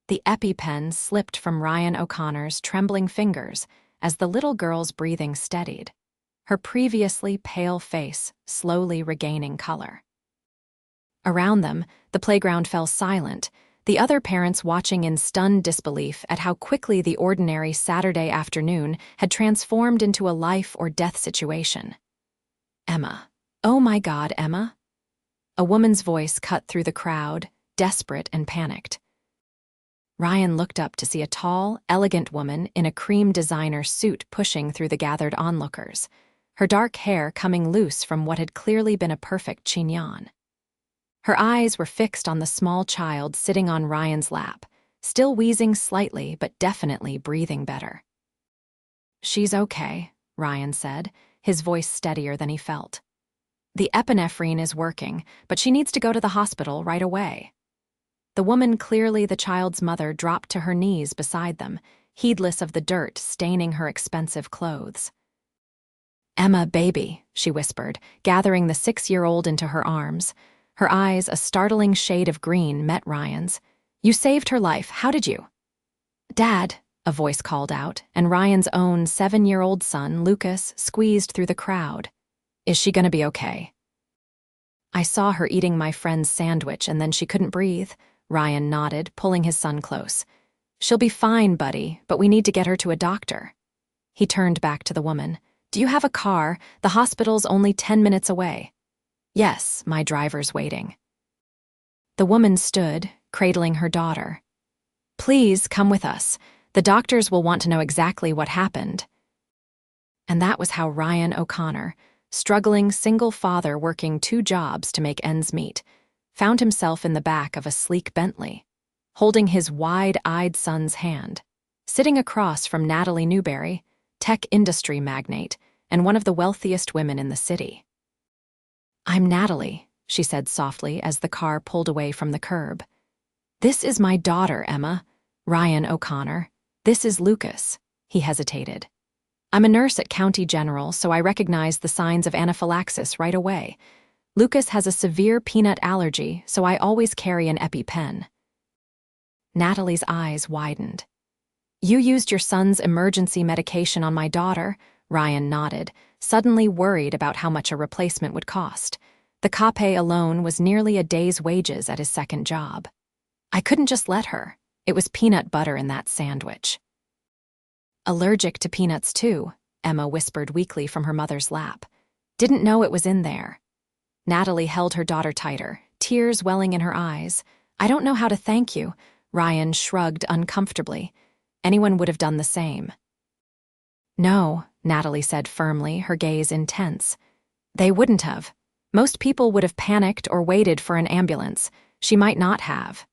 The EpiPen slipped from Ryan O'Connor's trembling fingers as the little girl's breathing steadied, her previously pale face slowly regaining color. Around them, the playground fell silent, the other parents watching in stunned disbelief at how quickly the ordinary Saturday afternoon had transformed into a life-or-death situation. "Emma. Oh my God, Emma?" A woman's voice cut through the crowd, desperate and panicked. Ryan looked up to see a tall, elegant woman in a cream designer suit pushing through the gathered onlookers, her dark hair coming loose from what had clearly been a perfect chignon. Her eyes were fixed on the small child sitting on Ryan's lap, still wheezing slightly but definitely breathing better. "She's okay," Ryan said, his voice steadier than he felt. "The epinephrine is working, but she needs to go to the hospital right away." The woman, clearly the child's mother, dropped to her knees beside them, heedless of the dirt staining her expensive clothes. "Emma, baby," she whispered, gathering the 6-year-old into her arms. Her eyes, a startling shade of green, met Ryan's. "You saved her life. How did you?" "Dad," a voice called out, and Ryan's own 7-year-old son, Lucas, squeezed through the crowd. "Is she gonna be okay?" "I saw her eating my friend's sandwich and then she couldn't breathe," Ryan nodded, pulling his son close. "She'll be fine, buddy, but we need to get her to a doctor." He turned back to the woman. "Do you have a car? The hospital's only 10 minutes away." "Yes, my driver's waiting." The woman stood, cradling her daughter. "Please come with us. The doctors will want to know exactly what happened." And that was how Ryan O'Connor, struggling single father working 2 jobs to make ends meet, found himself in the back of a sleek Bentley, holding his wide-eyed son's hand, sitting across from Natalie Newbury, tech industry magnate, and one of the wealthiest women in the city. "I'm Natalie," she said softly as the car pulled away from the curb. "This is my daughter, Emma. Ryan O'Connor. This is Lucas." He hesitated. "I'm a nurse at County General, so I recognized the signs of anaphylaxis right away. Lucas has a severe peanut allergy, so I always carry an EpiPen." Natalie's eyes widened. "You used your son's emergency medication on my daughter?" Ryan nodded, suddenly worried about how much a replacement would cost. The copay alone was nearly a day's wages at his second job. "I couldn't just let her. It was peanut butter in that sandwich." "Allergic to peanuts too," Emma whispered weakly from her mother's lap. "Didn't know it was in there." Natalie held her daughter tighter, tears welling in her eyes. "I don't know how to thank you." Ryan shrugged uncomfortably. "Anyone would have done the same." "No," Natalie said firmly, her gaze intense. "They wouldn't have. Most people would have panicked or waited for an ambulance. She might not have."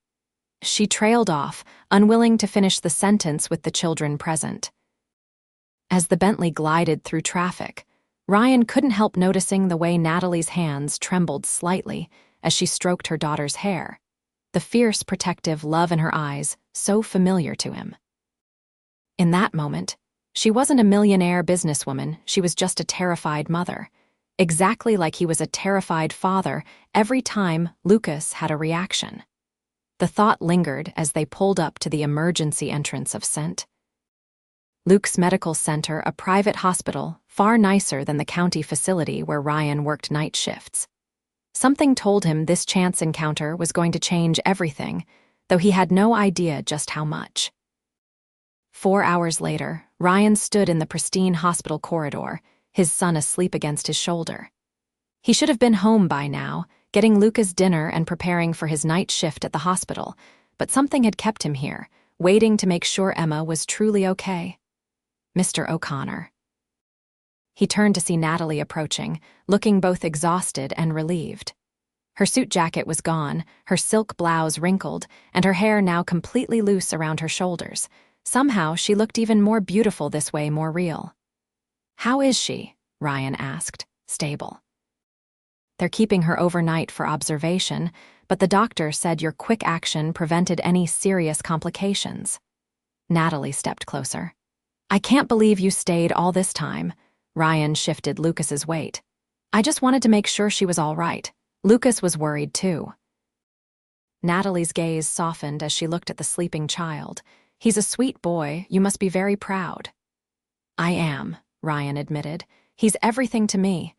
She trailed off, unwilling to finish the sentence with the children present. As the Bentley glided through traffic, Ryan couldn't help noticing the way Natalie's hands trembled slightly as she stroked her daughter's hair, the fierce, protective love in her eyes so familiar to him. In that moment, she wasn't a millionaire businesswoman, she was just a terrified mother, exactly like he was a terrified father every time Lucas had a reaction. The thought lingered as they pulled up to the emergency entrance of St. Luke's Medical Center, a private hospital, far nicer than the county facility where Ryan worked night shifts. Something told him this chance encounter was going to change everything, though he had no idea just how much. 4 hours later, Ryan stood in the pristine hospital corridor, his son asleep against his shoulder. He should have been home by now, getting Lucas dinner and preparing for his night shift at the hospital, but something had kept him here, waiting to make sure Emma was truly okay. "Mr. O'Connor." He turned to see Natalie approaching, looking both exhausted and relieved. Her suit jacket was gone, her silk blouse wrinkled, and her hair now completely loose around her shoulders. Somehow, she looked even more beautiful this way, more real. "How is she?" Ryan asked. "Stable." "They're keeping her overnight for observation, but the doctor said your quick action prevented any serious complications." Natalie stepped closer. "I can't believe you stayed all this time." Ryan shifted Lucas's weight. "I just wanted to make sure she was all right. Lucas was worried too." Natalie's gaze softened as she looked at the sleeping child. He's a sweet boy. You must be very proud. I am, Ryan admitted. He's everything to me.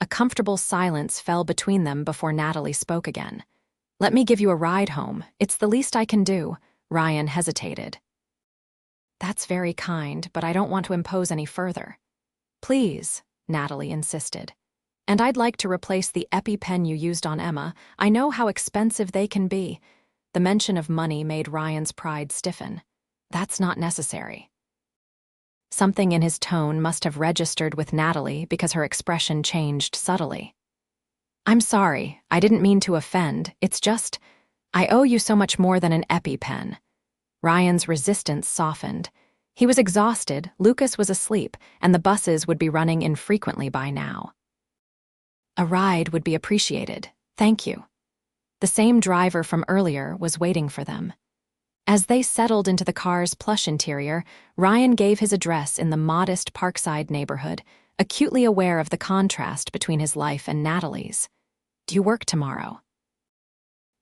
A comfortable silence fell between them before Natalie spoke again. Let me give you a ride home. It's the least I can do. Ryan hesitated. That's very kind, but I don't want to impose any further. Please, Natalie insisted. And I'd like to replace the EpiPen you used on Emma. I know how expensive they can be. The mention of money made Ryan's pride stiffen. That's not necessary. Something in his tone must have registered with Natalie because her expression changed subtly. I'm sorry, I didn't mean to offend. It's just, I owe you so much more than an EpiPen. Ryan's resistance softened. He was exhausted, Lucas was asleep, and the buses would be running infrequently by now. A ride would be appreciated. Thank you. The same driver from earlier was waiting for them. As they settled into the car's plush interior, Ryan gave his address in the modest Parkside neighborhood, acutely aware of the contrast between his life and Natalie's. Do you work tomorrow?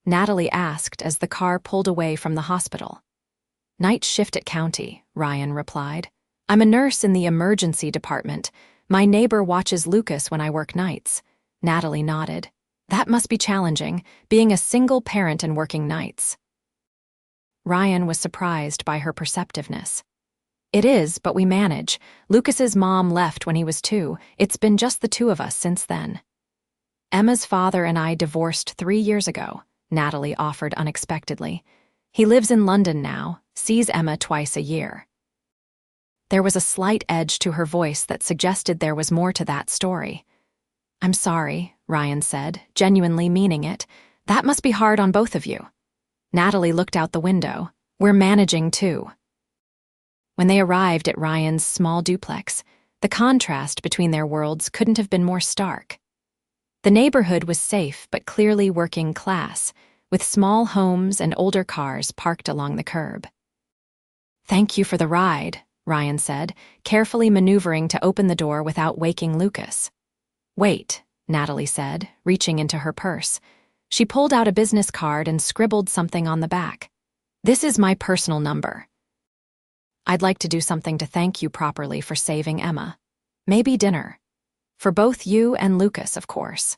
Natalie asked as the car pulled away from the hospital. Night shift at county, Ryan replied. I'm a nurse in the emergency department. My neighbor watches Lucas when I work nights. Natalie nodded. That must be challenging, being a single parent and working nights. Ryan was surprised by her perceptiveness. It is, but we manage. Lucas's mom left when he was 2. It's been just the two of us since then. Emma's father and I divorced 3 years ago, Natalie offered unexpectedly. He lives in London now, sees Emma twice a year. There was a slight edge to her voice that suggested there was more to that story. I'm sorry, Ryan said, genuinely meaning it. That must be hard on both of you. Natalie looked out the window. We're managing too. When they arrived at Ryan's small duplex, the contrast between their worlds couldn't have been more stark. The neighborhood was safe but clearly working class, with small homes and older cars parked along the curb. Thank you for the ride, Ryan said, carefully maneuvering to open the door without waking Lucas. Wait, Natalie said, reaching into her purse. She pulled out a business card and scribbled something on the back. This is my personal number. I'd like to do something to thank you properly for saving Emma. Maybe dinner. For both you and Lucas, of course.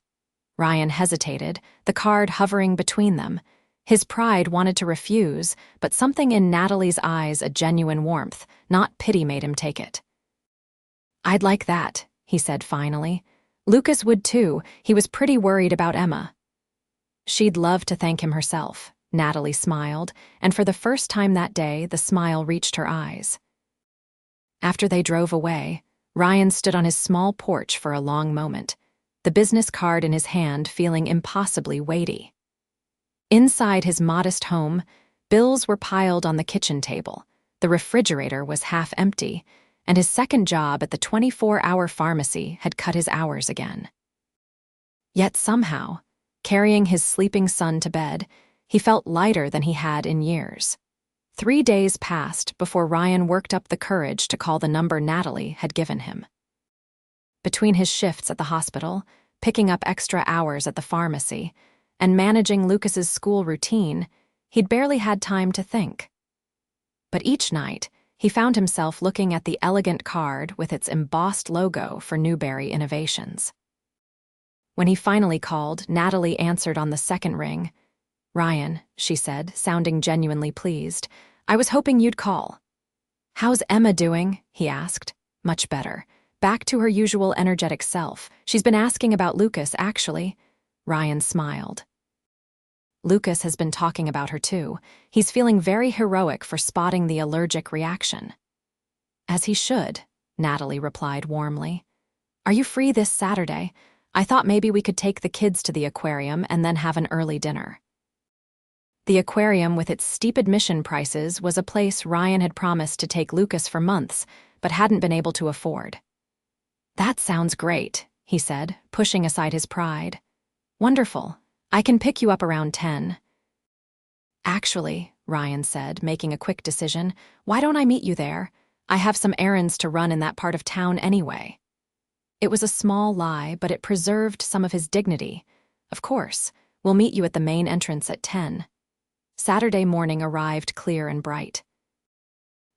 Ryan hesitated, the card hovering between them. His pride wanted to refuse, but something in Natalie's eyes, a genuine warmth, not pity, made him take it. I'd like that, he said finally. Lucas would too. He was pretty worried about Emma. She'd love to thank him herself, Natalie smiled, and for the first time that day, the smile reached her eyes. After they drove away, Ryan stood on his small porch for a long moment, the business card in his hand feeling impossibly weighty. Inside his modest home, bills were piled on the kitchen table, the refrigerator was half empty, and his second job at the 24-hour pharmacy had cut his hours again. Yet somehow, carrying his sleeping son to bed, he felt lighter than he had in years. 3 days passed before Ryan worked up the courage to call the number Natalie had given him. Between his shifts at the hospital, picking up extra hours at the pharmacy, and managing Lucas's school routine, he'd barely had time to think. But each night, he found himself looking at the elegant card with its embossed logo for Newbury Innovations. When he finally called, Natalie answered on the second ring. Ryan, she said, sounding genuinely pleased, I was hoping you'd call. How's Emma doing? He asked. Much better. Back to her usual energetic self. She's been asking about Lucas, actually. Ryan smiled. Lucas has been talking about her too. He's feeling very heroic for spotting the allergic reaction. As he should, Natalie replied warmly. Are you free this Saturday? I thought maybe we could take the kids to the aquarium and then have an early dinner. The aquarium, with its steep admission prices, was a place Ryan had promised to take Lucas for months, but hadn't been able to afford. That sounds great, he said, pushing aside his pride. Wonderful. I can pick you up around 10. Actually, Ryan said, making a quick decision, why don't I meet you there? I have some errands to run in that part of town anyway. It was a small lie, but it preserved some of his dignity. Of course, we'll meet you at the main entrance at 10. Saturday morning arrived clear and bright.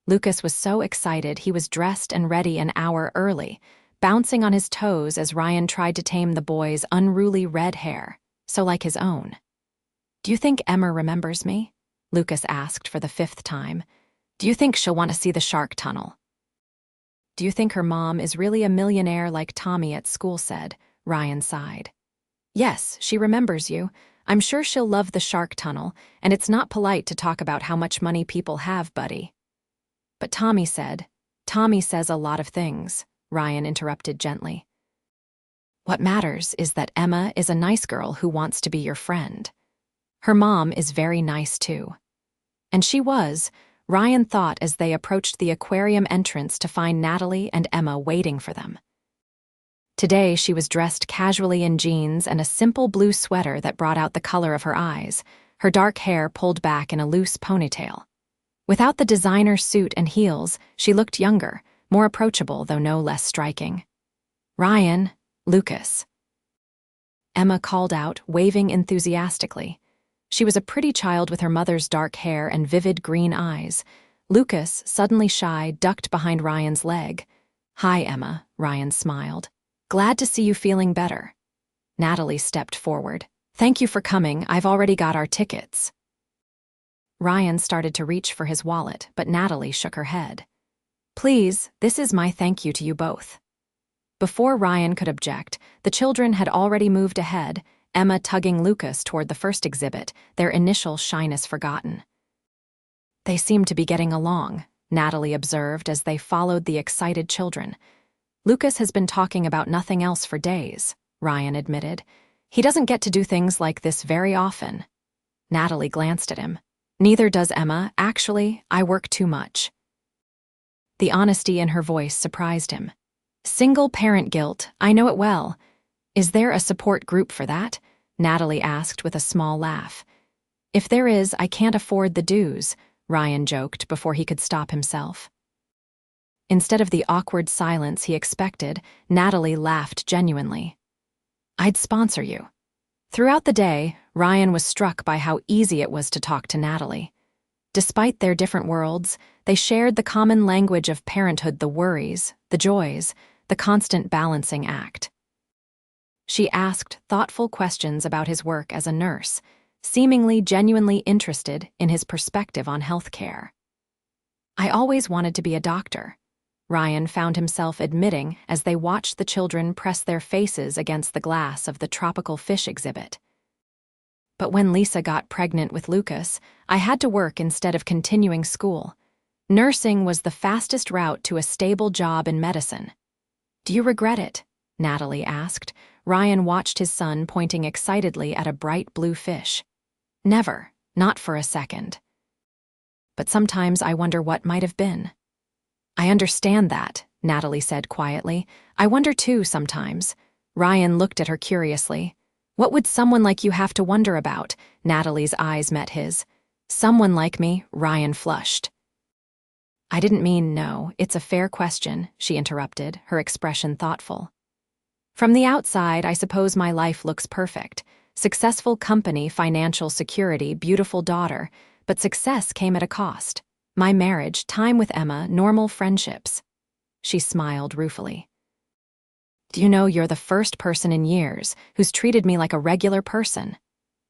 Lucas was so excited he was dressed and ready an hour early, bouncing on his toes as Ryan tried to tame the boy's unruly red hair, so like his own. "Do you think Emma remembers me?" Lucas asked for the 5th time. "Do you think she'll want to see the shark tunnel?" "Do you think her mom is really a millionaire like Tommy at school said?" Ryan sighed. "Yes, she remembers you. I'm sure she'll love the shark tunnel, and it's not polite to talk about how much money people have, buddy." "But Tommy says a lot of things," Ryan interrupted gently. "What matters is that Emma is a nice girl who wants to be your friend. Her mom is very nice too." And she was, Ryan thought as they approached the aquarium entrance to find Natalie and Emma waiting for them. Today she was dressed casually in jeans and a simple blue sweater that brought out the color of her eyes, her dark hair pulled back in a loose ponytail. Without the designer suit and heels, she looked younger, more approachable though no less striking. "Ryan, Lucas," Emma called out, waving enthusiastically. She was a pretty child with her mother's dark hair and vivid green eyes. Lucas, suddenly shy, ducked behind Ryan's leg. "Hi, Emma," Ryan smiled. "Glad to see you feeling better." Natalie stepped forward. "Thank you for coming, I've already got our tickets." Ryan started to reach for his wallet, but Natalie shook her head. "Please, this is my thank you to you both." Before Ryan could object, the children had already moved ahead, Emma tugging Lucas toward the first exhibit, their initial shyness forgotten. "They seem to be getting along," Natalie observed as they followed the excited children. "Lucas has been talking about nothing else for days," Ryan admitted. "He doesn't get to do things like this very often." Natalie glanced at him. "Neither does Emma. Actually, I work too much." The honesty in her voice surprised him. "Single parent guilt, I know it well. Is there a support group for that?" Natalie asked with a small laugh. "If there is, I can't afford the dues," Ryan joked before he could stop himself. Instead of the awkward silence he expected, Natalie laughed genuinely. "I'd sponsor you." Throughout the day, Ryan was struck by how easy it was to talk to Natalie. Despite their different worlds, they shared the common language of parenthood, the worries, the joys, the constant balancing act. She asked thoughtful questions about his work as a nurse, seemingly genuinely interested in his perspective on healthcare. "I always wanted to be a doctor," Ryan found himself admitting as they watched the children press their faces against the glass of the tropical fish exhibit. "But when Lisa got pregnant with Lucas, I had to work instead of continuing school. Nursing was the fastest route to a stable job in medicine." "Do you regret it?" Natalie asked. Ryan watched his son pointing excitedly at a bright blue fish. "Never, not for a second. But sometimes I wonder what might have been." "I understand that," Natalie said quietly. "I wonder too sometimes." Ryan looked at her curiously. "What would someone like you have to wonder about?" Natalie's eyes met his. "Someone like me," Ryan flushed. "I didn't mean no, it's a fair question," she interrupted, her expression thoughtful. "From the outside, I suppose my life looks perfect. Successful company, financial security, beautiful daughter, but success came at a cost. My marriage, time with Emma, normal friendships." She smiled ruefully. "Do you know you're the first person in years who's treated me like a regular person?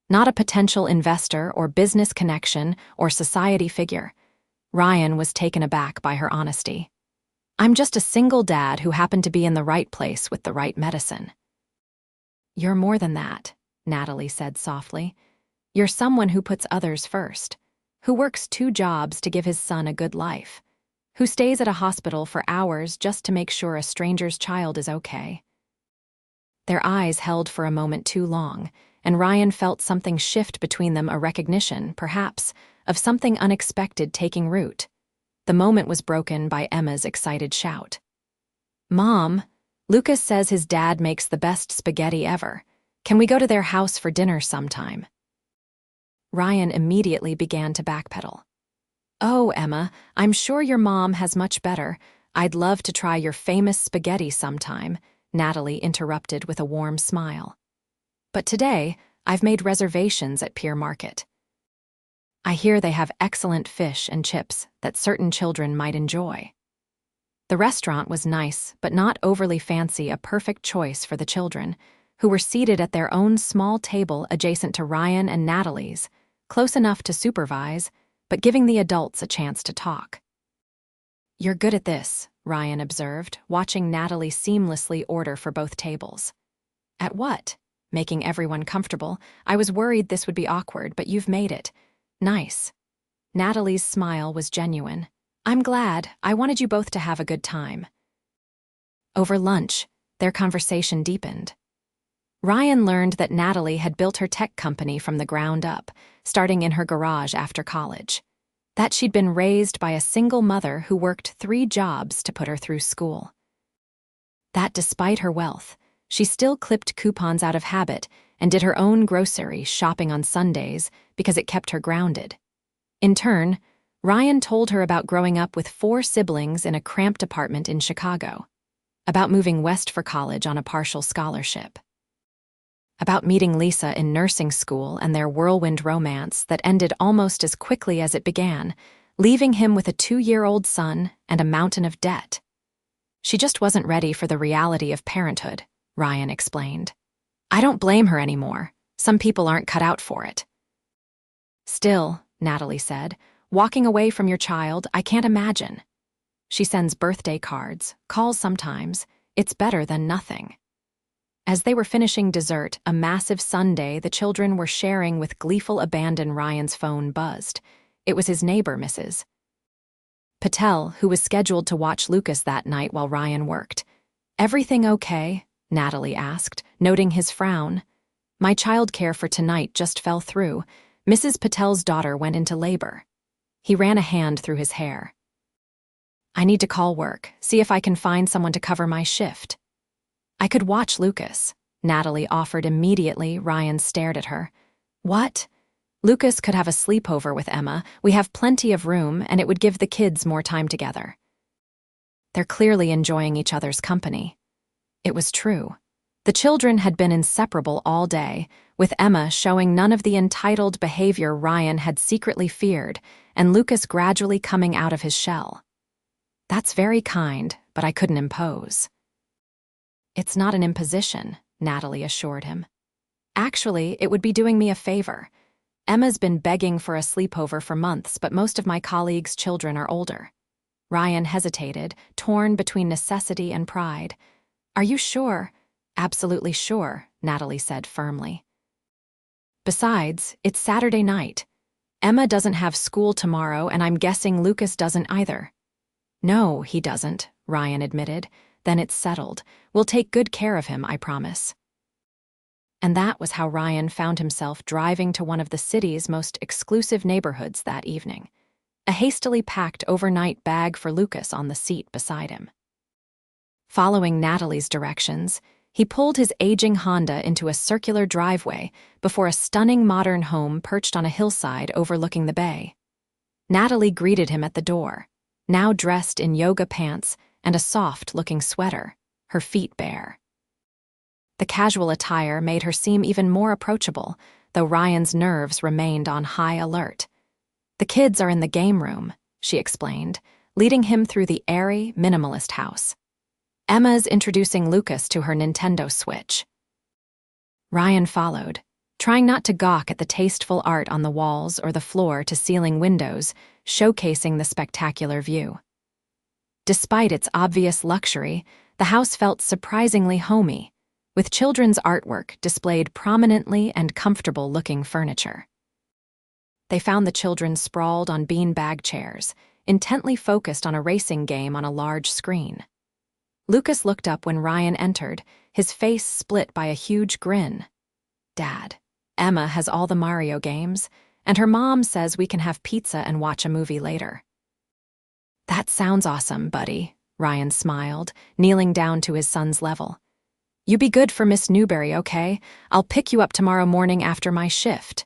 Not a potential investor or business connection or society figure." Ryan was taken aback by her honesty. "I'm just a single dad who happened to be in the right place with the right medicine." "You're more than that," Natalie said softly. "You're someone who puts others first, who works 2 jobs to give his son a good life, who stays at a hospital for hours just to make sure a stranger's child is okay." Their eyes held for a moment too long, and Ryan felt something shift between them, a recognition, perhaps, of something unexpected taking root. The moment was broken by Emma's excited shout. "Mom, Lucas says his dad makes the best spaghetti ever. Can we go to their house for dinner sometime?" Ryan immediately began to backpedal. "Oh, Emma, I'm sure your mom has much better. I'd love to try your famous spaghetti sometime," Natalie interrupted with a warm smile. "But today, I've made reservations at Pier Market." I hear they have excellent fish and chips that certain children might enjoy. The restaurant was nice, but not overly fancy, a perfect choice for the children, who were seated at their own small table adjacent to Ryan and Natalie's, close enough to supervise, but giving the adults a chance to talk. "You're good at this," Ryan observed, watching Natalie seamlessly order for both tables. "At what?" "Making everyone comfortable. I was worried this would be awkward, but you've made it. Nice." Natalie's smile was genuine. "I'm glad. I wanted you both to have a good time." Over lunch, their conversation deepened. Ryan learned that Natalie had built her tech company from the ground up, starting in her garage after college. That she'd been raised by a single mother who worked 3 jobs to put her through school. That despite her wealth, she still clipped coupons out of habit and did her own grocery shopping on Sundays because it kept her grounded. In turn, Ryan told her about growing up with 4 siblings in a cramped apartment in Chicago, about moving west for college on a partial scholarship, about meeting Lisa in nursing school and their whirlwind romance that ended almost as quickly as it began, leaving him with a 2-year-old son and a mountain of debt. She just wasn't ready for the reality of parenthood, Ryan explained. "I don't blame her anymore. Some people aren't cut out for it." "Still," Natalie said, "walking away from your child, I can't imagine." She sends birthday cards, calls sometimes. It's better than nothing. As they were finishing dessert, a massive sundae the children were sharing with gleeful abandon, Ryan's phone buzzed. It was his neighbor, Mrs. Patel, who was scheduled to watch Lucas that night while Ryan worked. "Everything okay?" Natalie asked, noting his frown. "My childcare for tonight just fell through. Mrs. Patel's daughter went into labor." He ran a hand through his hair. "I need to call work, see if I can find someone to cover my shift." "I could watch Lucas," Natalie offered immediately. Ryan stared at her. "What?" "Lucas could have a sleepover with Emma. We have plenty of room, and it would give the kids more time together." They're clearly enjoying each other's company. It was true. The children had been inseparable all day, with Emma showing none of the entitled behavior Ryan had secretly feared, and Lucas gradually coming out of his shell. "That's very kind, but I couldn't impose." "It's not an imposition," Natalie assured him. "Actually, it would be doing me a favor. Emma's been begging for a sleepover for months, but most of my colleagues' children are older." Ryan hesitated, torn between necessity and pride. "Are you sure?" "Absolutely sure," Natalie said firmly. "Besides, it's Saturday night. Emma doesn't have school tomorrow, and I'm guessing Lucas doesn't either." "No, he doesn't," Ryan admitted. "Then it's settled. We'll take good care of him, I promise." And that was how Ryan found himself driving to one of the city's most exclusive neighborhoods that evening, a hastily packed overnight bag for Lucas on the seat beside him. Following Natalie's directions, he pulled his aging Honda into a circular driveway before a stunning modern home perched on a hillside overlooking the bay. Natalie greeted him at the door, now dressed in yoga pants and a soft-looking sweater, her feet bare. The casual attire made her seem even more approachable, though Ryan's nerves remained on high alert. "The kids are in the game room," she explained, leading him through the airy, minimalist house. "Emma's introducing Lucas to her Nintendo Switch." Ryan followed, trying not to gawk at the tasteful art on the walls or the floor-to-ceiling windows, showcasing the spectacular view. Despite its obvious luxury, the house felt surprisingly homey, with children's artwork displayed prominently and comfortable-looking furniture. They found the children sprawled on bean-bag chairs, intently focused on a racing game on a large screen. Lucas looked up when Ryan entered, his face split by a huge grin. "Dad, Emma has all the Mario games, and her mom says we can have pizza and watch a movie later." "That sounds awesome, buddy," Ryan smiled, kneeling down to his son's level. "You be good for Miss Newbury, okay? I'll pick you up tomorrow morning after my shift."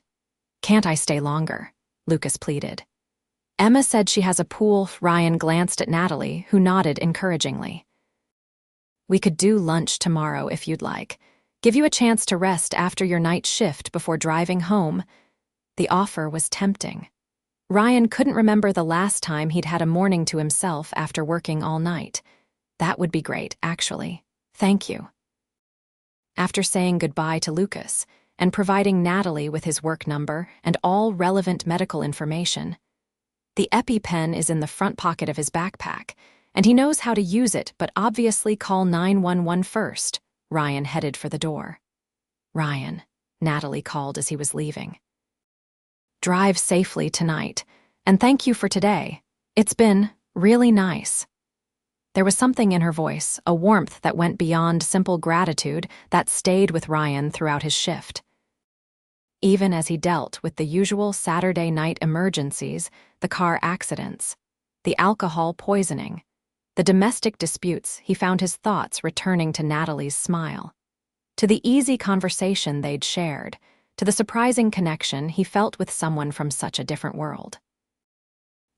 "Can't I stay longer?" Lucas pleaded. "Emma said she has a pool." Ryan glanced at Natalie, who nodded encouragingly. "We could do lunch tomorrow if you'd like. Give you a chance to rest after your night shift before driving home." The offer was tempting. Ryan couldn't remember the last time he'd had a morning to himself after working all night. That would be great, actually. Thank you. After saying goodbye to Lucas and providing Natalie with his work number and all relevant medical information, the EpiPen is in the front pocket of his backpack, and he knows how to use it, but obviously call 911 first. Ryan headed for the door. Ryan, Natalie called as he was leaving. Drive safely tonight, and thank you for today. It's been really nice. There was something in her voice, a warmth that went beyond simple gratitude that stayed with Ryan throughout his shift. Even as he dealt with the usual Saturday night emergencies, the car accidents, the alcohol poisoning, the domestic disputes, he found his thoughts returning to Natalie's smile, to the easy conversation they'd shared, to the surprising connection he felt with someone from such a different world.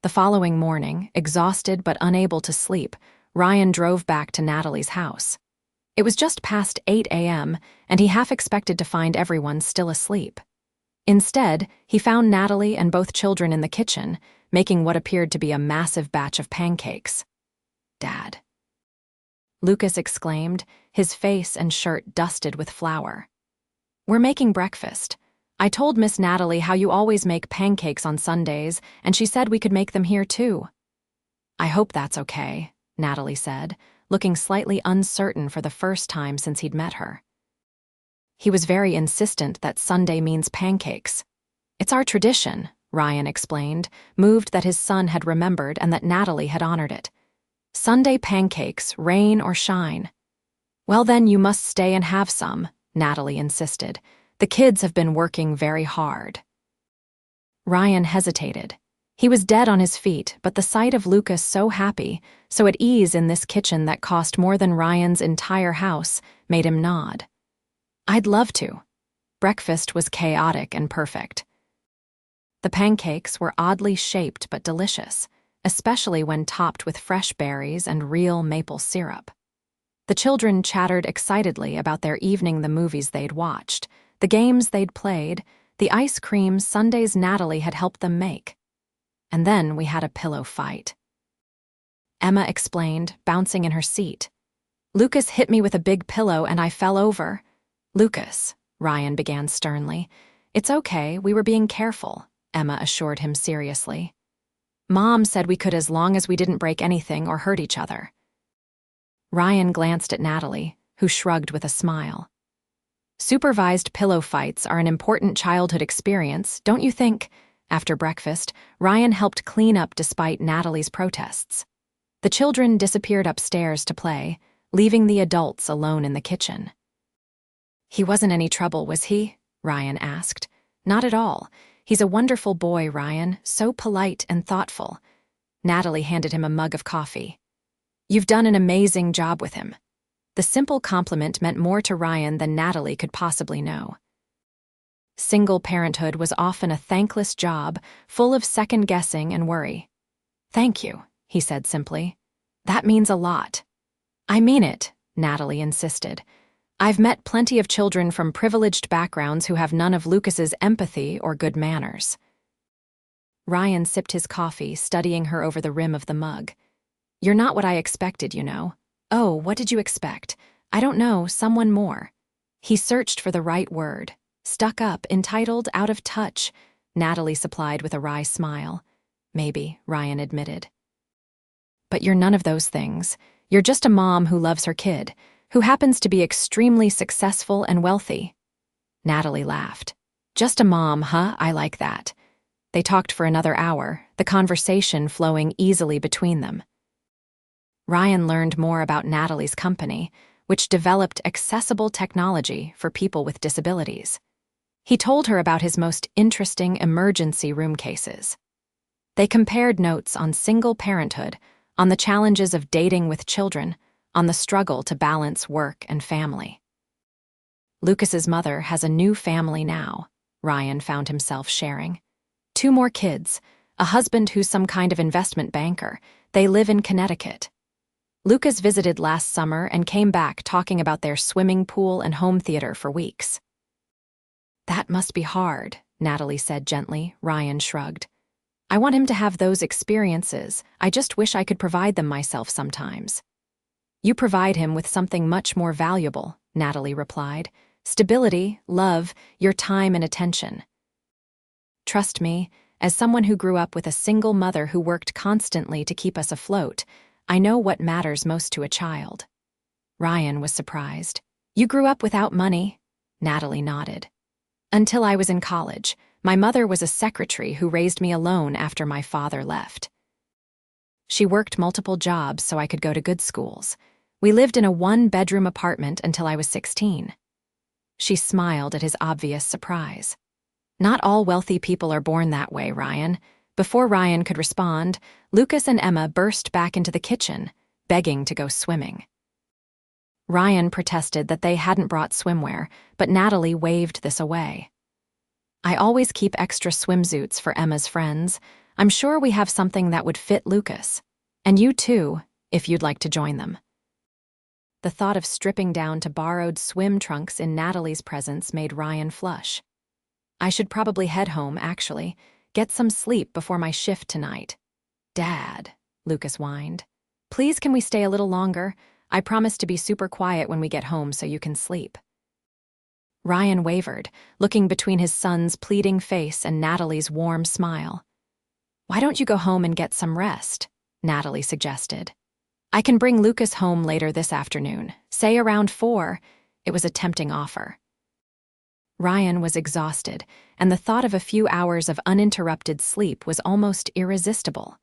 The following morning, exhausted but unable to sleep, Ryan drove back to Natalie's house. It was just past 8 a.m., and he half expected to find everyone still asleep. Instead, he found Natalie and both children in the kitchen, making what appeared to be a massive batch of pancakes. "Dad," Lucas exclaimed, his face and shirt dusted with flour. "We're making breakfast. I told Miss Natalie how you always make pancakes on Sundays, and she said we could make them here too." "I hope that's okay," Natalie said, looking slightly uncertain for the first time since he'd met her. He was very insistent that Sunday means pancakes. "It's our tradition," Ryan explained, moved that his son had remembered and that Natalie had honored it. "Sunday pancakes, rain or shine." "Well then, you must stay and have some," Natalie insisted. "The kids have been working very hard." Ryan hesitated. He was dead on his feet, but the sight of Lucas so happy, so at ease in this kitchen that cost more than Ryan's entire house, made him nod. "I'd love to." Breakfast was chaotic and perfect. The pancakes were oddly shaped but delicious, especially when topped with fresh berries and real maple syrup. The children chattered excitedly about their evening, the movies they'd watched, the games they'd played, the ice cream sundaes Natalie had helped them make. And then we had a pillow fight. Emma explained, bouncing in her seat. "Lucas hit me with a big pillow and I fell over." "Lucas," Ryan began sternly. "It's okay, we were being careful," Emma assured him seriously. "Mom said we could as long as we didn't break anything or hurt each other." Ryan glanced at Natalie, who shrugged with a smile. "Supervised pillow fights are an important childhood experience, don't you think?" After breakfast, Ryan helped clean up despite Natalie's protests. The children disappeared upstairs to play, leaving the adults alone in the kitchen. "He wasn't any trouble, was he?" Ryan asked. "Not at all. He's a wonderful boy, Ryan, so polite and thoughtful." Natalie handed him a mug of coffee. "You've done an amazing job with him." The simple compliment meant more to Ryan than Natalie could possibly know. Single parenthood was often a thankless job, full of second-guessing and worry. "Thank you," he said simply. "That means a lot." "I mean it," Natalie insisted. "I've met plenty of children from privileged backgrounds who have none of Lucas's empathy or good manners." Ryan sipped his coffee, studying her over the rim of the mug. "You're not what I expected, you know." "Oh, what did you expect?" "I don't know, someone more." He searched for the right word. "Stuck up, entitled, out of touch," Natalie supplied with a wry smile. "Maybe," Ryan admitted. "But you're none of those things. You're just a mom who loves her kid, who happens to be extremely successful and wealthy." Natalie laughed. "Just a mom, huh? I like that." They talked for another hour, the conversation flowing easily between them. Ryan learned more about Natalie's company, which developed accessible technology for people with disabilities. He told her about his most interesting emergency room cases. They compared notes on single parenthood, on the challenges of dating with children, on the struggle to balance work and family. Lucas's mother has a new family now, Ryan found himself sharing. 2 more kids, a husband who's some kind of investment banker. They live in Connecticut. Lucas visited last summer and came back talking about their swimming pool and home theater for weeks. "That must be hard," Natalie said gently. Ryan shrugged. I want him to have those experiences. I just wish I could provide them myself sometimes. You provide him with something much more valuable, Natalie replied. Stability, love, your time and attention. Trust me, as someone who grew up with a single mother who worked constantly to keep us afloat, I know what matters most to a child. Ryan was surprised. You grew up without money? Natalie nodded. Until I was in college. My mother was a secretary who raised me alone after my father left. She worked multiple jobs so I could go to good schools. We lived in a one-bedroom apartment until I was 16. She smiled at his obvious surprise. Not all wealthy people are born that way, Ryan. Before Ryan could respond, Lucas and Emma burst back into the kitchen, begging to go swimming. Ryan protested that they hadn't brought swimwear, but Natalie waved this away. I always keep extra swimsuits for Emma's friends. I'm sure we have something that would fit Lucas. And you too, if you'd like to join them. The thought of stripping down to borrowed swim trunks in Natalie's presence made Ryan flush. I should probably head home, actually. Get some sleep before my shift tonight. Dad, Lucas whined. Please can we stay a little longer? I promise to be super quiet when we get home so you can sleep. Ryan wavered, looking between his son's pleading face and Natalie's warm smile. Why don't you go home and get some rest? Natalie suggested. I can bring Lucas home later this afternoon, say around 4. It was a tempting offer. Ryan was exhausted, and the thought of a few hours of uninterrupted sleep was almost irresistible.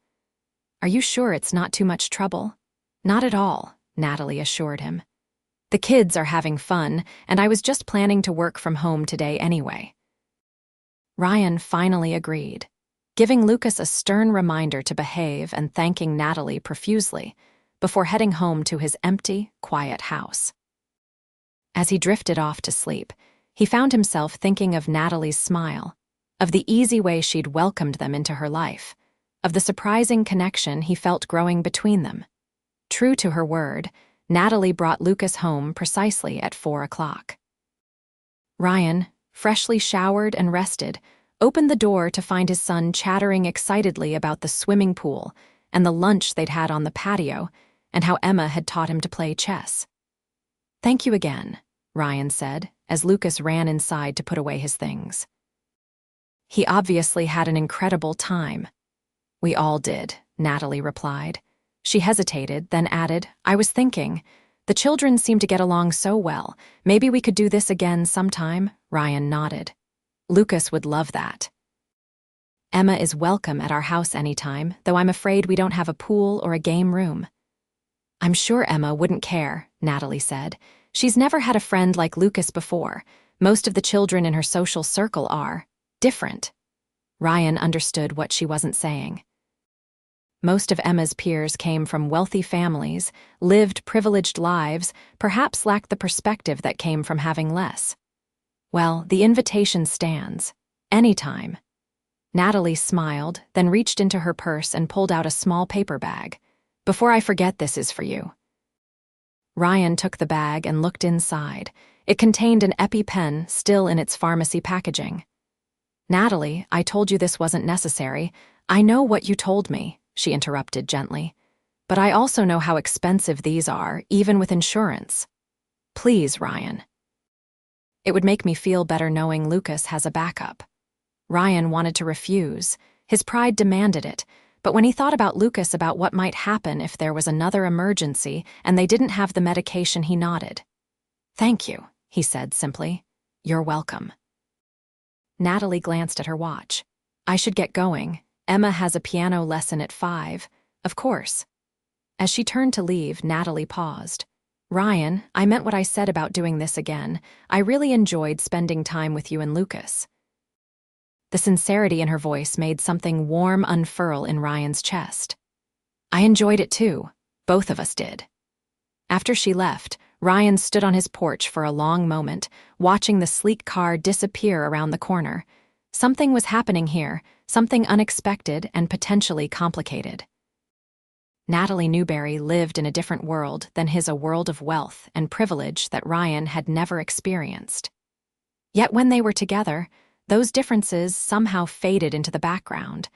Are you sure it's not too much trouble? Not at all, Natalie assured him. The kids are having fun, and I was just planning to work from home today anyway. Ryan finally agreed, giving Lucas a stern reminder to behave and thanking Natalie profusely before heading home to his empty, quiet house. As he drifted off to sleep, he found himself thinking of Natalie's smile, of the easy way she'd welcomed them into her life, of the surprising connection he felt growing between them. True to her word, Natalie brought Lucas home precisely at 4 o'clock. Ryan, freshly showered and rested, opened the door to find his son chattering excitedly about the swimming pool and the lunch they'd had on the patio and how Emma had taught him to play chess. Thank you again, Ryan said, as Lucas ran inside to put away his things. He obviously had an incredible time. We all did, Natalie replied. She hesitated, then added, I was thinking, the children seem to get along so well. Maybe we could do this again sometime. Ryan nodded. Lucas would love that. Emma is welcome at our house anytime, though I'm afraid we don't have a pool or a game room. I'm sure Emma wouldn't care, Natalie said. She's never had a friend like Lucas before. Most of the children in her social circle are different. Ryan understood what she wasn't saying. Most of Emma's peers came from wealthy families, lived privileged lives, perhaps lacked the perspective that came from having less. Well, the invitation stands. Anytime. Natalie smiled, then reached into her purse and pulled out a small paper bag. Before I forget, this is for you. Ryan took the bag and looked inside. It contained an EpiPen still in its pharmacy packaging. Natalie, I told you this wasn't necessary. I know what you told me, she interrupted gently. But I also know how expensive these are, even with insurance. Please, Ryan. It would make me feel better knowing Lucas has a backup. Ryan wanted to refuse. His pride demanded it. But when he thought about Lucas, about what might happen if there was another emergency and they didn't have the medication, he nodded. Thank you, he said simply. You're welcome. Natalie glanced at her watch. I should get going. Emma has a piano lesson at 5. Of course. As she turned to leave, Natalie paused. Ryan, I meant what I said about doing this again. I really enjoyed spending time with you and Lucas. The sincerity in her voice made something warm unfurl in Ryan's chest. I enjoyed it too. Both of us did. After she left, Ryan stood on his porch for a long moment, watching the sleek car disappear around the corner. Something was happening here, something unexpected and potentially complicated. Natalie Newbury lived in a different world than his, a world of wealth and privilege that Ryan had never experienced. Yet when they were together, those differences somehow faded into the background.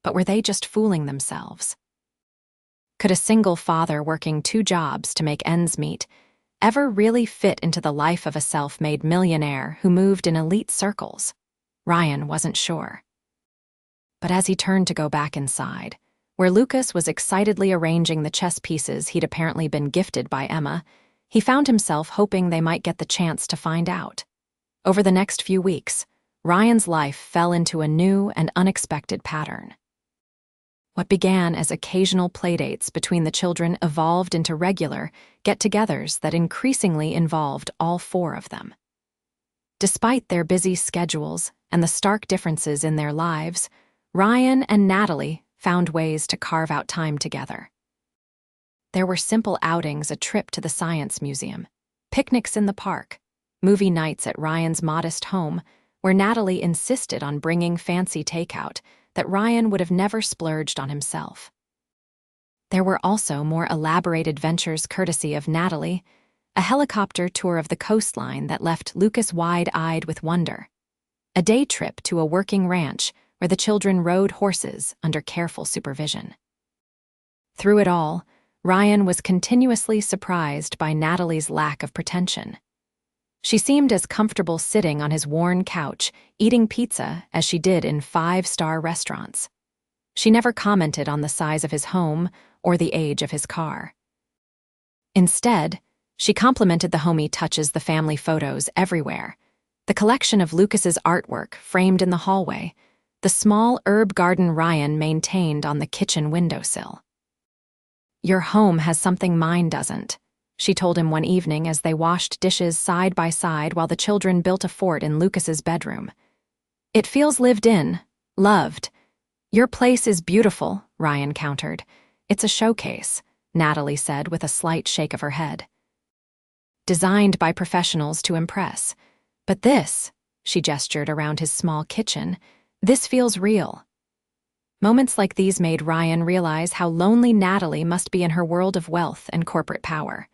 But were they just fooling themselves? Could a single father working 2 jobs to make ends meet ever really fit into the life of a self-made millionaire who moved in elite circles? Ryan wasn't sure. But as he turned to go back inside, where Lucas was excitedly arranging the chess pieces he'd apparently been gifted by Emma, he found himself hoping they might get the chance to find out. Over the next few weeks, Ryan's life fell into a new and unexpected pattern. What began as occasional playdates between the children evolved into regular get-togethers that increasingly involved all 4 of them. Despite their busy schedules and the stark differences in their lives, Ryan and Natalie found ways to carve out time together. There were simple outings, a trip to the science museum, picnics in the park, movie nights at Ryan's modest home, where Natalie insisted on bringing fancy takeout that Ryan would have never splurged on himself. There were also more elaborate adventures courtesy of Natalie, a helicopter tour of the coastline that left Lucas wide-eyed with wonder, a day trip to a working ranch where the children rode horses under careful supervision. Through it all, Ryan was continuously surprised by Natalie's lack of pretension. She seemed as comfortable sitting on his worn couch, eating pizza, as she did in 5-star restaurants. She never commented on the size of his home or the age of his car. Instead, she complimented the homey touches, the family photos everywhere, the collection of Lucas's artwork framed in the hallway, the small herb garden Ryan maintained on the kitchen windowsill. "Your home has something mine doesn't," she told him one evening as they washed dishes side by side while the children built a fort in Lucas's bedroom. "It feels lived in, loved." "Your place is beautiful," Ryan countered. "It's a showcase," Natalie said with a slight shake of her head. "Designed by professionals to impress. But this," she gestured around his small kitchen, "this feels real." Moments like these made Ryan realize how lonely Natalie must be in her world of wealth and corporate power.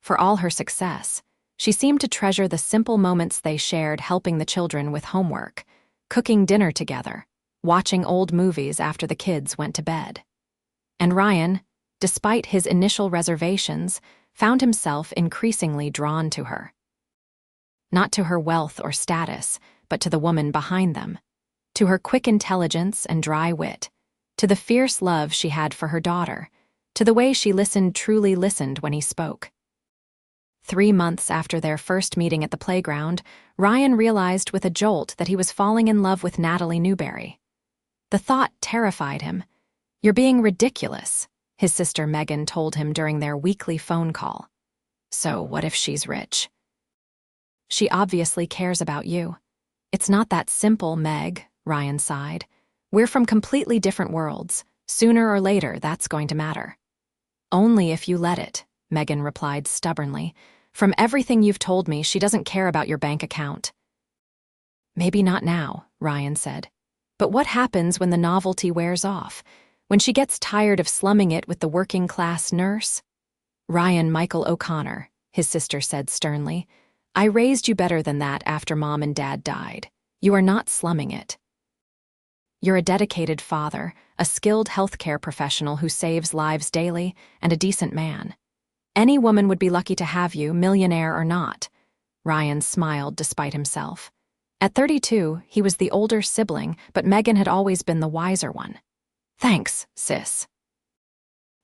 For all her success, she seemed to treasure the simple moments they shared, helping the children with homework, cooking dinner together, watching old movies after the kids went to bed. And Ryan, despite his initial reservations, found himself increasingly drawn to her. Not to her wealth or status, but to the woman behind them, to her quick intelligence and dry wit, to the fierce love she had for her daughter, to the way she truly listened when he spoke. 3 months after their first meeting at the playground, Ryan realized with a jolt that he was falling in love with Natalie Newbury. The thought terrified him. "You're being ridiculous," his sister Megan told him during their weekly phone call. "So what if she's rich?" "She obviously cares about you." "It's not that simple, Meg," Ryan sighed. "We're from completely different worlds. Sooner or later, that's going to matter." "Only if you let it," Megan replied stubbornly. "From everything you've told me, she doesn't care about your bank account." "Maybe not now," Ryan said. "But what happens when the novelty wears off? When she gets tired of slumming it with the working-class nurse?" "Ryan Michael O'Connor," his sister said sternly, "I raised you better than that after Mom and Dad died. You are not slumming it. You're a dedicated father, a skilled healthcare professional who saves lives daily, and a decent man. Any woman would be lucky to have you, millionaire or not." Ryan smiled despite himself. At 32, he was the older sibling, but Megan had always been the wiser one. "Thanks, sis."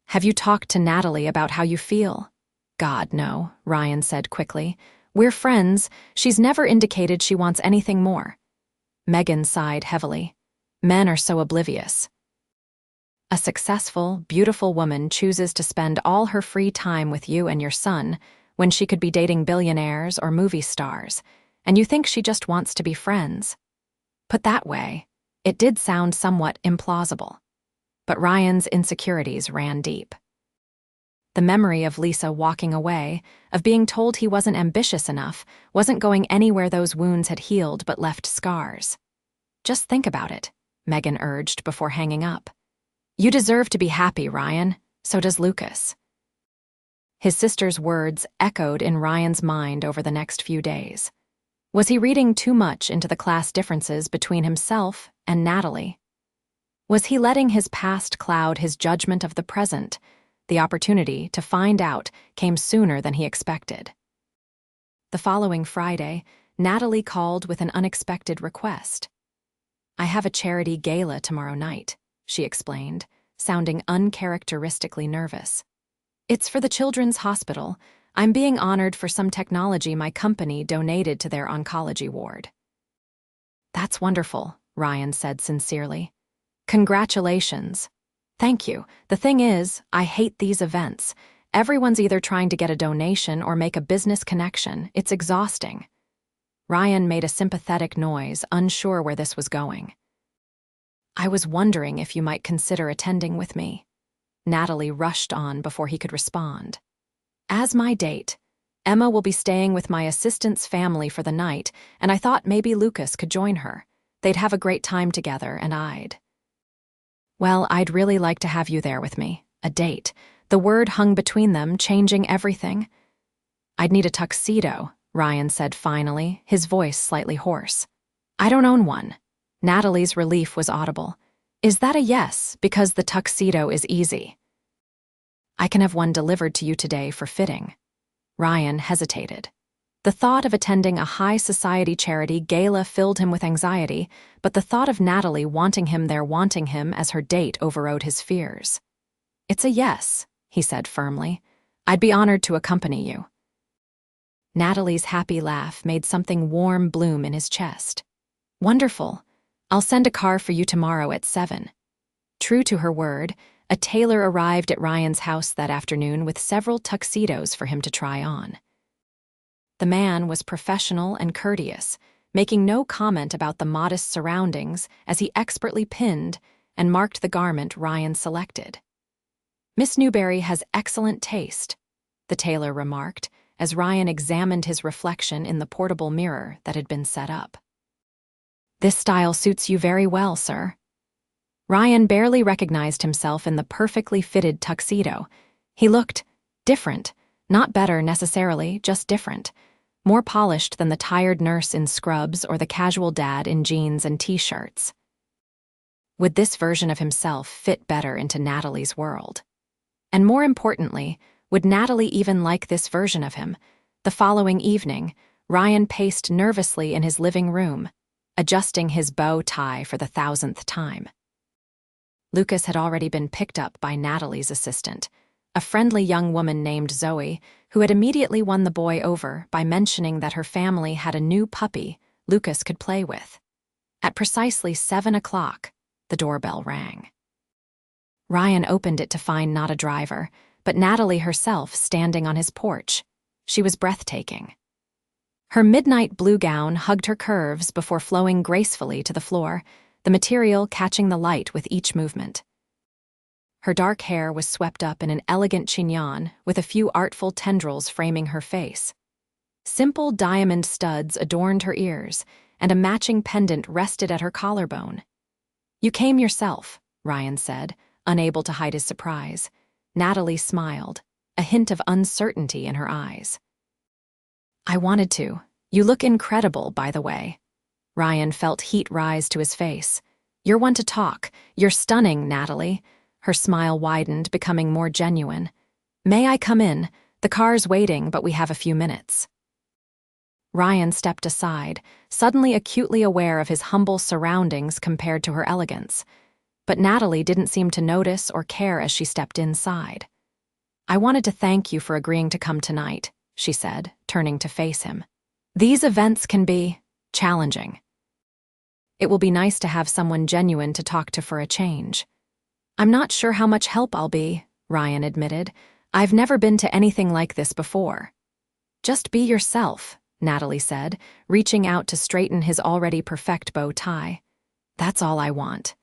"Have you talked to Natalie about how you feel?" "God, no," Ryan said quickly. "We're friends. She's never indicated she wants anything more." Megan sighed heavily. "Men are so oblivious." "A successful, beautiful woman chooses to spend all her free time with you and your son when she could be dating billionaires or movie stars, and you think she just wants to be friends." Put that way, it did sound somewhat implausible. But Ryan's insecurities ran deep. The memory of Lisa walking away, of being told he wasn't ambitious enough, wasn't going anywhere. Those wounds had healed but left scars. "Just think about it," Megan urged before hanging up. "You deserve to be happy, Ryan. So does Lucas." His sister's words echoed in Ryan's mind over the next few days. Was he reading too much into the class differences between himself and Natalie? Was he letting his past cloud his judgment of the present? The opportunity to find out came sooner than he expected. The following Friday, Natalie called with an unexpected request. "I have a charity gala tomorrow night," she explained, sounding uncharacteristically nervous. "It's for the Children's Hospital. I'm being honored for some technology my company donated to their oncology ward." "That's wonderful," Ryan said sincerely. "Congratulations." "Thank you. The thing is, I hate these events. Everyone's either trying to get a donation or make a business connection. It's exhausting." Ryan made a sympathetic noise, unsure where this was going. "I was wondering if you might consider attending with me." Natalie rushed on before he could respond. "As my date, Emma will be staying with my assistant's family for the night, and I thought maybe Lucas could join her. They'd have a great time together, and Well, I'd really like to have you there with me. A date. The word hung between them, changing everything. I'd need a tuxedo," Ryan said finally, his voice slightly hoarse. "I don't own one." Natalie's relief was audible. "Is that a yes, because the tuxedo is easy?" "I can have one delivered to you today for fitting." Ryan hesitated. The thought of attending a high society charity gala filled him with anxiety, but the thought of Natalie wanting him as her date overrode his fears. "It's a yes," he said firmly. "I'd be honored to accompany you." Natalie's happy laugh made something warm bloom in his chest. "Wonderful. I'll send a car for you tomorrow at 7. True to her word, a tailor arrived at Ryan's house that afternoon with several tuxedos for him to try on. The man was professional and courteous, making no comment about the modest surroundings as he expertly pinned and marked the garment Ryan selected. "Miss Newbury has excellent taste," the tailor remarked as Ryan examined his reflection in the portable mirror that had been set up. "This style suits you very well, sir." Ryan barely recognized himself in the perfectly fitted tuxedo. He looked different, not better necessarily, just different. More polished than the tired nurse in scrubs or the casual dad in jeans and t-shirts. Would this version of himself fit better into Natalie's world? And more importantly, would Natalie even like this version of him? The following evening, Ryan paced nervously in his living room, adjusting his bow tie for the 1,000th time. Lucas had already been picked up by Natalie's assistant, a friendly young woman named Zoe, who had immediately won the boy over by mentioning that her family had a new puppy Lucas could play with. At precisely 7 o'clock, the doorbell rang. Ryan opened it to find not a driver, but Natalie herself standing on his porch. She was breathtaking. Her midnight blue gown hugged her curves before flowing gracefully to the floor, the material catching the light with each movement. Her dark hair was swept up in an elegant chignon with a few artful tendrils framing her face. Simple diamond studs adorned her ears, and a matching pendant rested at her collarbone. "You came yourself," Ryan said, unable to hide his surprise. Natalie smiled, a hint of uncertainty in her eyes. "I wanted to. You look incredible, by the way." Ryan felt heat rise to his face. "You're one to talk. You're stunning, Natalie." Her smile widened, becoming more genuine. "May I come in? The car's waiting, but we have a few minutes." Ryan stepped aside, suddenly acutely aware of his humble surroundings compared to her elegance. But Natalie didn't seem to notice or care as she stepped inside. "I wanted to thank you for agreeing to come tonight," she said, turning to face him. "These events can be challenging. It will be nice to have someone genuine to talk to for a change." "I'm not sure how much help I'll be," Ryan admitted. "I've never been to anything like this before." "Just be yourself," Natalie said, reaching out to straighten his already perfect bow tie. "That's all I want."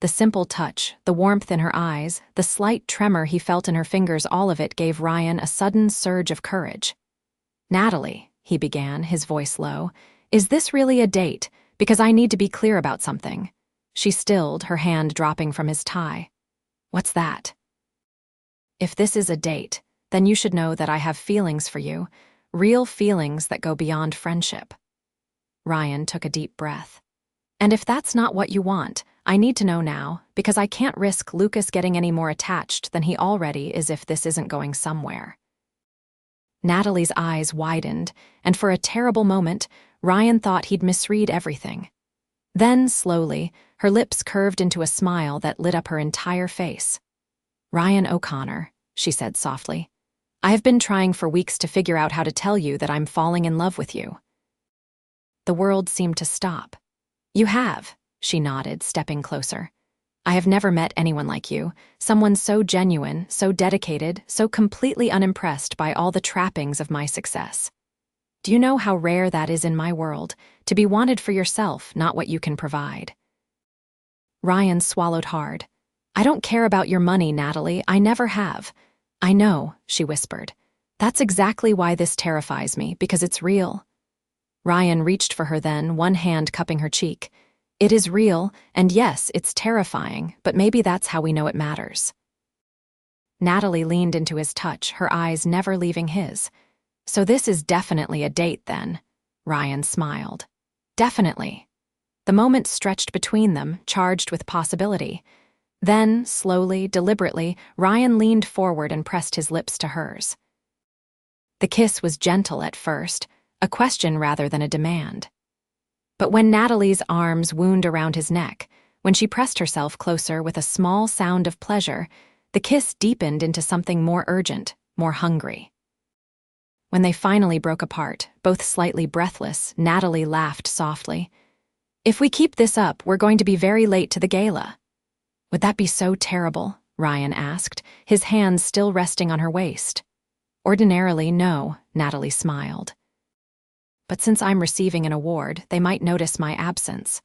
The simple touch, the warmth in her eyes, the slight tremor he felt in her fingers, all of it gave Ryan a sudden surge of courage. "Natalie," he began, his voice low, "is this really a date? Because I need to be clear about something." She stilled, her hand dropping from his tie. "What's that?" "If this is a date, then you should know that I have feelings for you, real feelings that go beyond friendship." Ryan took a deep breath. "And if that's not what you want, I need to know now, because I can't risk Lucas getting any more attached than he already is if this isn't going somewhere." Natalie's eyes widened, and for a terrible moment, Ryan thought he'd misread everything. Then, slowly, her lips curved into a smile that lit up her entire face. "Ryan O'Connor," she said softly, "I have been trying for weeks to figure out how to tell you that I'm falling in love with you." The world seemed to stop. "You have," she nodded, stepping closer. "I have never met anyone like you, someone so genuine, so dedicated, so completely unimpressed by all the trappings of my success. Do you know how rare that is in my world, to be wanted for yourself, not what you can provide?" Ryan swallowed hard. "I don't care about your money, Natalie. I never have." "I know," she whispered. "That's exactly why this terrifies me, because it's real." Ryan reached for her then, one hand cupping her cheek. "It is real, and yes, it's terrifying, but maybe that's how we know it matters." Natalie leaned into his touch, her eyes never leaving his. "So this is definitely a date, then?" Ryan smiled. "Definitely." The moment stretched between them, charged with possibility. Then, slowly, deliberately, Ryan leaned forward and pressed his lips to hers. The kiss was gentle at first, a question rather than a demand. But when Natalie's arms wound around his neck, when she pressed herself closer with a small sound of pleasure, the kiss deepened into something more urgent, more hungry. When they finally broke apart, both slightly breathless, Natalie laughed softly. "If we keep this up, we're going to be very late to the gala." "Would that be so terrible?" Ryan asked, his hands still resting on her waist. "Ordinarily, no," Natalie smiled. "But since I'm receiving an award, they might notice my absence."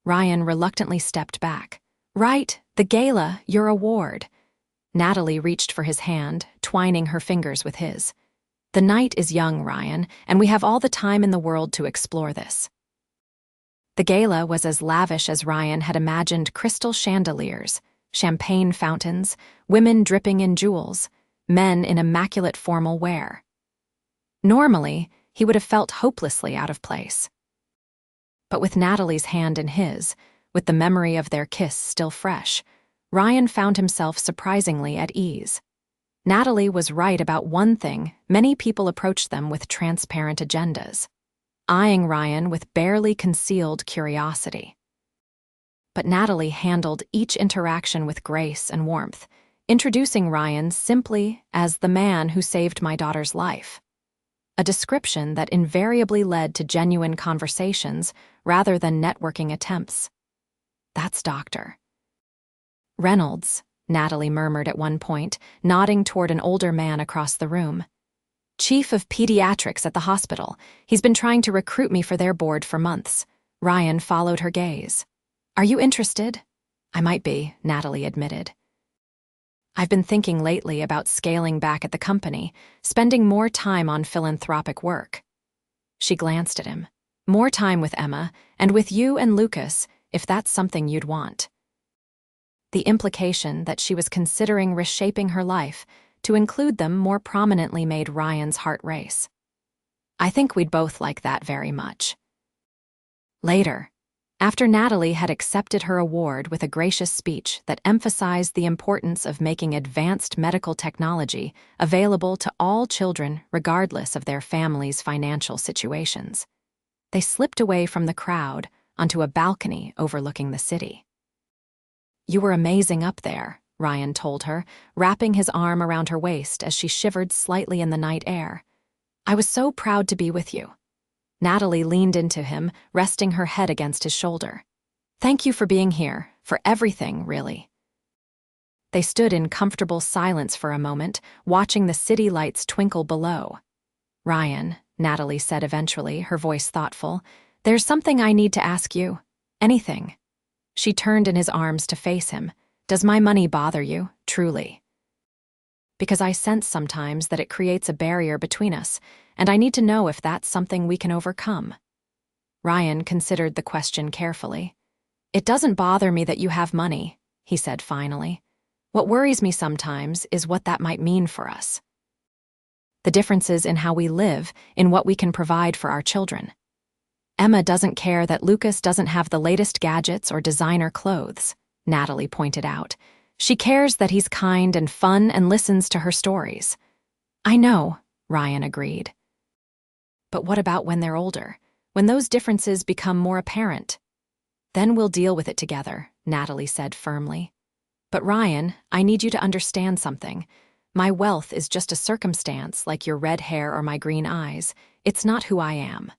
Ryan reluctantly stepped back. "Right, the gala, your award." Natalie reached for his hand, twining her fingers with his. "The night is young, Ryan, and we have all the time in the world to explore this." The gala was as lavish as Ryan had imagined: crystal chandeliers, champagne fountains, women dripping in jewels, men in immaculate formal wear. Normally, he would have felt hopelessly out of place. But with Natalie's hand in his, with the memory of their kiss still fresh, Ryan found himself surprisingly at ease. Natalie was right about one thing: many people approached them with transparent agendas, eyeing Ryan with barely concealed curiosity. But Natalie handled each interaction with grace and warmth, introducing Ryan simply as "the man who saved my daughter's life," a description that invariably led to genuine conversations rather than networking attempts. "That's Dr. Reynolds," Natalie murmured at one point, nodding toward an older man across the room. "Chief of Pediatrics at the hospital. He's been trying to recruit me for their board for months." Ryan followed her gaze. "Are you interested?" "I might be," Natalie admitted. "I've been thinking lately about scaling back at the company, spending more time on philanthropic work." She glanced at him. "More time with Emma, and with you and Lucas, if that's something you'd want." The implication that she was considering reshaping her life to include them more prominently made Ryan's heart race. "I think we'd both like that very much." Later, after Natalie had accepted her award with a gracious speech that emphasized the importance of making advanced medical technology available to all children regardless of their family's financial situations, they slipped away from the crowd onto a balcony overlooking the city. "You were amazing up there," Ryan told her, wrapping his arm around her waist as she shivered slightly in the night air. "I was so proud to be with you." Natalie leaned into him, resting her head against his shoulder. "Thank you for being here, for everything, really." They stood in comfortable silence for a moment, watching the city lights twinkle below. "Ryan," Natalie said eventually, her voice thoughtful, "there's something I need to ask you. Anything." She turned in his arms to face him. "Does my money bother you, truly?" "Because I sense sometimes that it creates a barrier between us, and I need to know if that's something we can overcome." Ryan considered the question carefully. "It doesn't bother me that you have money," he said finally. "What worries me sometimes is what that might mean for us. The differences in how we live, in what we can provide for our children." Emma doesn't care that Lucas doesn't have the latest gadgets or designer clothes, Natalie pointed out. She cares that he's kind and fun and listens to her stories. I know, Ryan agreed. But what about when they're older? When those differences become more apparent? Then we'll deal with it together, Natalie said firmly. But Ryan, I need you to understand something. My wealth is just a circumstance, like your red hair or my green eyes. It's not who I am.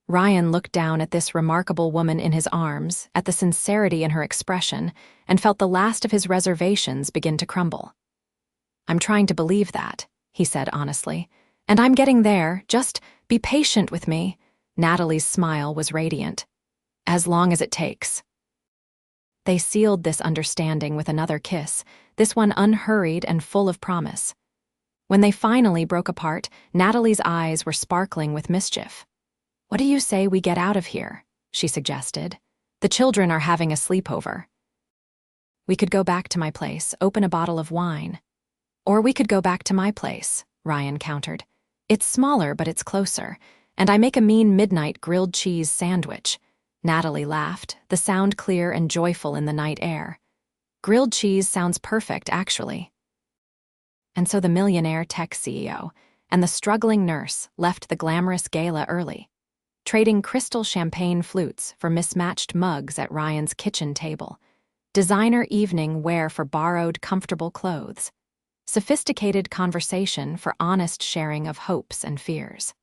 Ryan looked down at this remarkable woman in his arms, at the sincerity in her expression, and felt the last of his reservations begin to crumble. I'm trying to believe that, he said honestly. And I'm getting there. Just be patient with me. Natalie's smile was radiant. As long as it takes. They sealed this understanding with another kiss, this one unhurried and full of promise. When they finally broke apart, Natalie's eyes were sparkling with mischief. What do you say we get out of here? She suggested. The children are having a sleepover. We could go back to my place, open a bottle of wine. Or we could go back to my place, Ryan countered. It's smaller, but it's closer, and I make a mean midnight grilled cheese sandwich. Natalie laughed, the sound clear and joyful in the night air. Grilled cheese sounds perfect, actually. And so the Millionaire tech CEO and the struggling nurse left the glamorous gala early, trading crystal champagne flutes for mismatched mugs at Ryan's kitchen table, designer evening wear for borrowed comfortable clothes, sophisticated conversation for honest sharing of hopes and fears.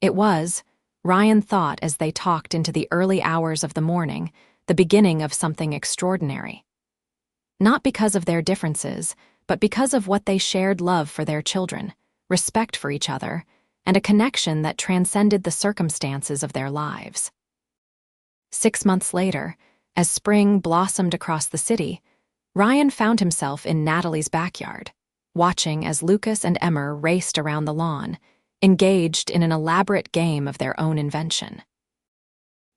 It was, Ryan thought as they talked into the early hours of the morning, the beginning of something extraordinary. Not because of their differences, but because of what they shared: love for their children, respect for each other, and a connection that transcended the circumstances of their lives. 6 months later, as spring blossomed across the city, Ryan found himself in Natalie's backyard, watching as Lucas and Emma raced around the lawn, engaged in an elaborate game of their own invention.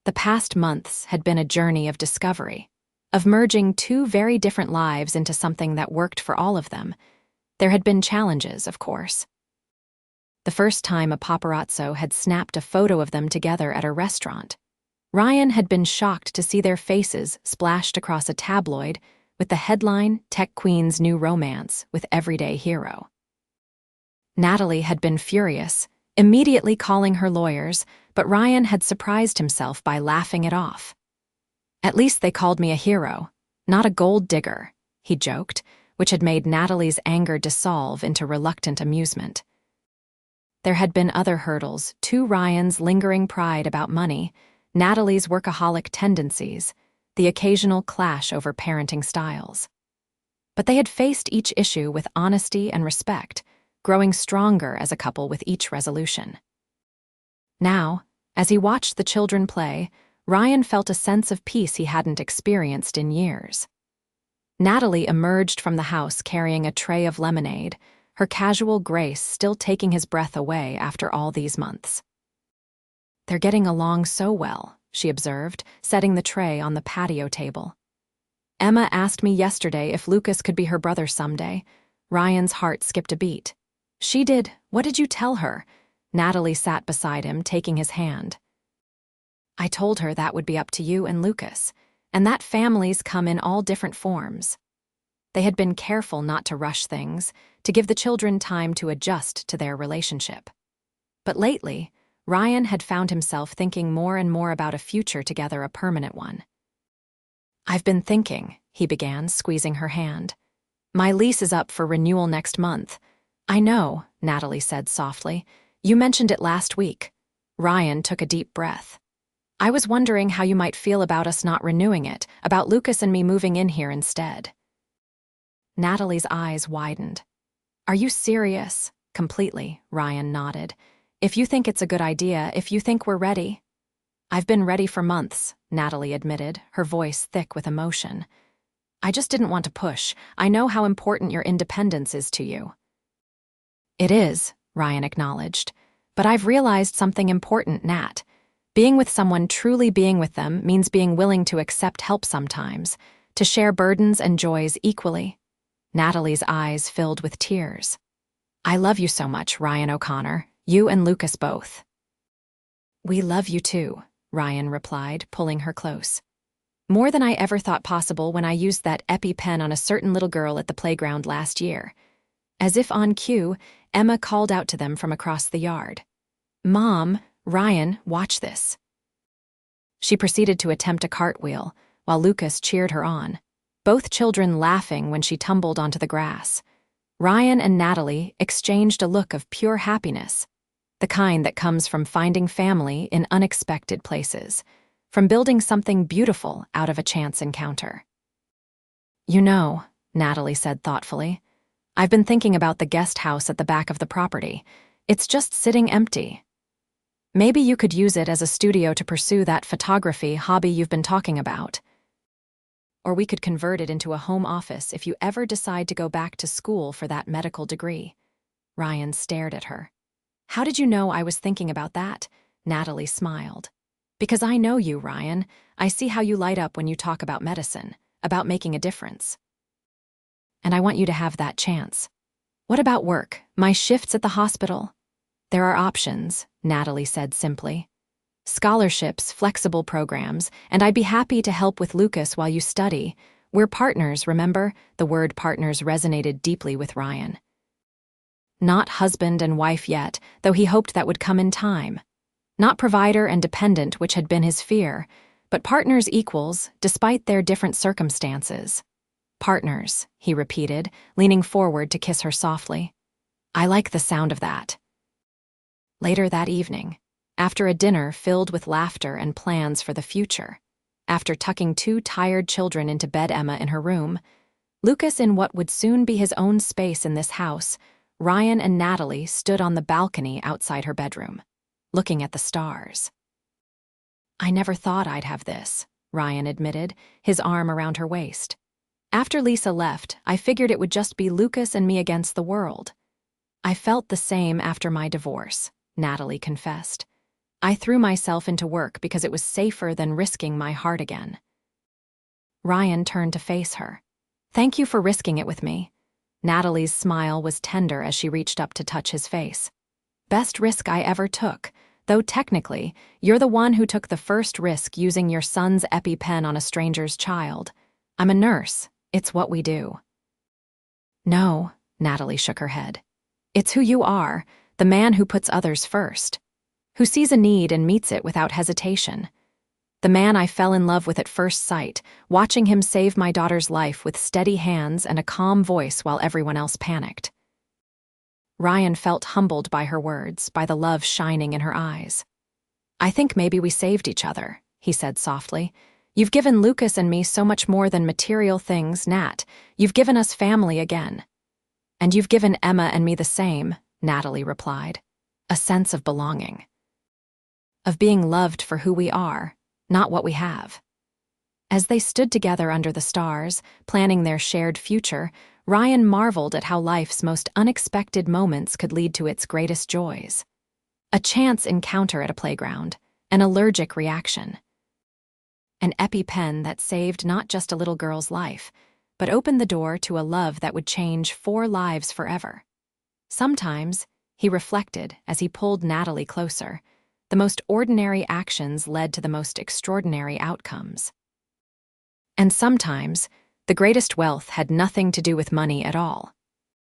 The past months had been a journey of discovery, of merging two very different lives into something that worked for all of them. There had been challenges, of course. The first time a paparazzo had snapped a photo of them together at a restaurant, Ryan had been shocked to see their faces splashed across a tabloid with the headline, "Tech Queen's New Romance with Everyday Hero." Natalie had been furious, immediately calling her lawyers, but Ryan had surprised himself by laughing it off. At least they called me a hero, not a gold digger, he joked, which had made Natalie's anger dissolve into reluctant amusement. There had been other hurdles, too: Ryan's lingering pride about money, Natalie's workaholic tendencies, the occasional clash over parenting styles. But they had faced each issue with honesty and respect, growing stronger as a couple with each resolution. Now, as he watched the children play, Ryan felt a sense of peace he hadn't experienced in years. Natalie emerged from the house carrying a tray of lemonade, her casual grace still taking his breath away after all these months. They're getting along so well, she observed, setting the tray on the patio table. Emma asked me yesterday if Lucas could be her brother someday. Ryan's heart skipped a beat. She did. What did you tell her? Natalie sat beside him, taking his hand. I told her that would be up to you and Lucas, and that families come in all different forms. They had been careful not to rush things, to give the children time to adjust to their relationship. But lately, Ryan had found himself thinking more and more about a future together, a permanent one. I've been thinking, he began, squeezing her hand. My lease is up for renewal next month. I know, Natalie said softly. You mentioned it last week. Ryan took a deep breath. I was wondering how you might feel about us not renewing it, about Lucas and me moving in here instead. Natalie's eyes widened. Are you serious? Completely, Ryan nodded. If you think it's a good idea, if you think we're ready. I've been ready for months, Natalie admitted, her voice thick with emotion. I just didn't want to push. I know how important your independence is to you. It is, Ryan acknowledged. But I've realized something important, Nat. Being with someone, truly being with them, means being willing to accept help sometimes, to share burdens and joys equally. Natalie's eyes filled with tears. I love you so much, Ryan O'Connor. You and Lucas both. "We love you too," Ryan replied, pulling her close. "More than I ever thought possible when I used that EpiPen on a certain little girl at the playground last year." As if on cue, Emma called out to them from across the yard. "Mom, Ryan, watch this." She proceeded to attempt a cartwheel, while Lucas cheered her on, both children laughing when she tumbled onto the grass. Ryan and Natalie exchanged a look of pure happiness, the kind that comes from finding family in unexpected places, from building something beautiful out of a chance encounter. "You know," Natalie said thoughtfully, "I've been thinking about the guest house at the back of the property. It's just sitting empty. Maybe you could use it as a studio to pursue that photography hobby you've been talking about. Or we could convert it into a home office if you ever decide to go back to school for that medical degree." Ryan stared at her. "How did you know I was thinking about that?" Natalie smiled. "Because I know you, Ryan. I see how you light up when you talk about medicine, about making a difference. And I want you to have that chance. What about work? My shifts at the hospital?" "There are options," Natalie said simply. "Scholarships, flexible programs, and I'd be happy to help with Lucas while you study. We're partners, remember?" The word partners resonated deeply with Ryan. Not husband and wife yet, though he hoped that would come in time. Not provider and dependent, which had been his fear, but partners equals, despite their different circumstances. "Partners," he repeated, leaning forward to kiss her softly. "I like the sound of that." Later that evening, after a dinner filled with laughter and plans for the future, after tucking two tired children into bed Emma in her room, Lucas in what would soon be his own space in this house, Ryan and Natalie stood on the balcony outside her bedroom, looking at the stars. "I never thought I'd have this," Ryan admitted, his arm around her waist. "After Lisa left, I figured it would just be Lucas and me against the world." "I felt the same after my divorce," Natalie confessed. "I threw myself into work because it was safer than risking my heart again." Ryan turned to face her. "Thank you for risking it with me." Natalie's smile was tender as she reached up to touch his face. "Best risk I ever took, though technically, you're the one who took the first risk using your son's EpiPen on a stranger's child. I'm a nurse. It's what we do." "No," Natalie shook her head. "It's who you are, the man who puts others first, who sees a need and meets it without hesitation. The man I fell in love with at first sight, watching him save my daughter's life with steady hands and a calm voice while everyone else panicked." Ryan felt humbled by her words, by the love shining in her eyes. "I think maybe we saved each other," he said softly. "You've given Lucas and me so much more than material things, Nat. You've given us family again." "And you've given Emma and me the same," Natalie replied. "A sense of belonging. Of being loved for who we are, not what we have." As they stood together under the stars, planning their shared future, Ryan marveled at how life's most unexpected moments could lead to its greatest joys. A chance encounter at a playground, an allergic reaction. An EpiPen that saved not just a little girl's life, but opened the door to a love that would change 4 lives forever. Sometimes, he reflected as he pulled Natalie closer, the most ordinary actions led to the most extraordinary outcomes. And sometimes, the greatest wealth had nothing to do with money at all.